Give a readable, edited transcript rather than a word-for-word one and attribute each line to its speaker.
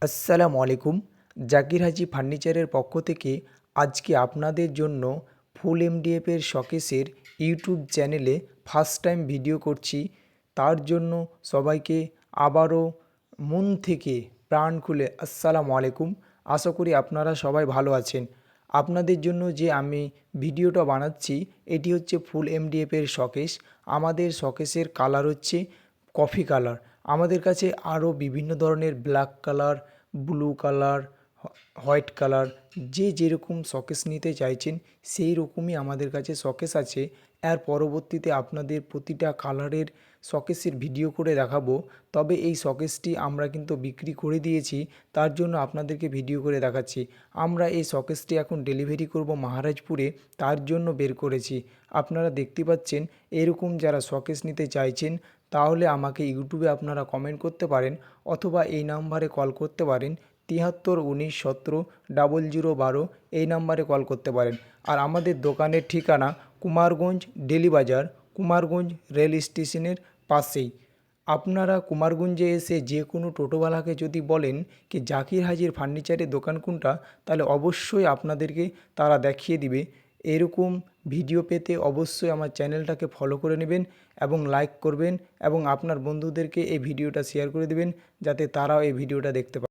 Speaker 1: আসসালামু আলাইকুম। জাকির হাজি ফার্নিচারের পক্ষ থেকে আজকে আপনাদের জন্য ফুল এমডিএফের শোকেসের ইউটিউব চ্যানেলে ফার্স্ট টাইম ভিডিও করছি। তার জন্য সবাইকে আবারও মন থেকে প্রাণ খুলে আসসালামু আলাইকুম। আশা করি আপনারা সবাই ভালো আছেন। আপনাদের জন্য যে আমি ভিডিওটা বানাচ্ছি এটি হচ্ছে ফুল এমডিএফের শোকেস। আমাদের শোকেসের কালার হচ্ছে কফি কালার। আমাদের কাছে আরও বিভিন্ন ধরনের black colour, blue colour, white colour, যে যেরকম শোকেস নিতে চাইছেন সেই রকমই আমাদের কাছে শোকেস আছে। এর পরবর্তীতে আপনাদের প্রতিটা কালারের শোকেসের ভিডিও করে দেখাবো। তবে এই শোকেসটি আমরা কিন্তু বিক্রি করে দিয়েছি, তার জন্য আপনাদেরকে ভিডিও করে দেখাচ্ছি। আমরা এই শোকেসটি এখন ডেলিভারি করব মহারাজপুরে, তার জন্য বের করেছি। আপনারা দেখতে পাচ্ছেন এরকম যারা শোকেস নিতে চাইছেন তাহলে আমাকে ইউটিউবে আপনারা কমেন্ট করতে পারেন অথবা এই নাম্বারে কল করতে পারেন 73 19 17 0012। এই নাম্বারে কল করতে পারেন। আর আমাদের দোকানের ঠিকানা কুমারগঞ্জ ডেলি বাজার, কুমারগঞ্জ রেল স্টেশনের পাশেই। আপনারা কুমারগঞ্জে এসে যে কোনো টোটোওয়ালাকে যদি বলেন কি জাকির হাজির ফার্নিচারের দোকান কোনটা, তাহলে অবশ্যই আপনাদেরকে তারা দেখিয়ে দিবে। এরকম ভিডিও পেতে অবশ্যই আমার চ্যানেলটাকে ফলো করে নেবেন এবং লাইক করবেন এবং আপনার বন্ধুদেরকে এই ভিডিওটা শেয়ার করে দেবেন যাতে তারাও এই ভিডিওটা দেখতে পারে।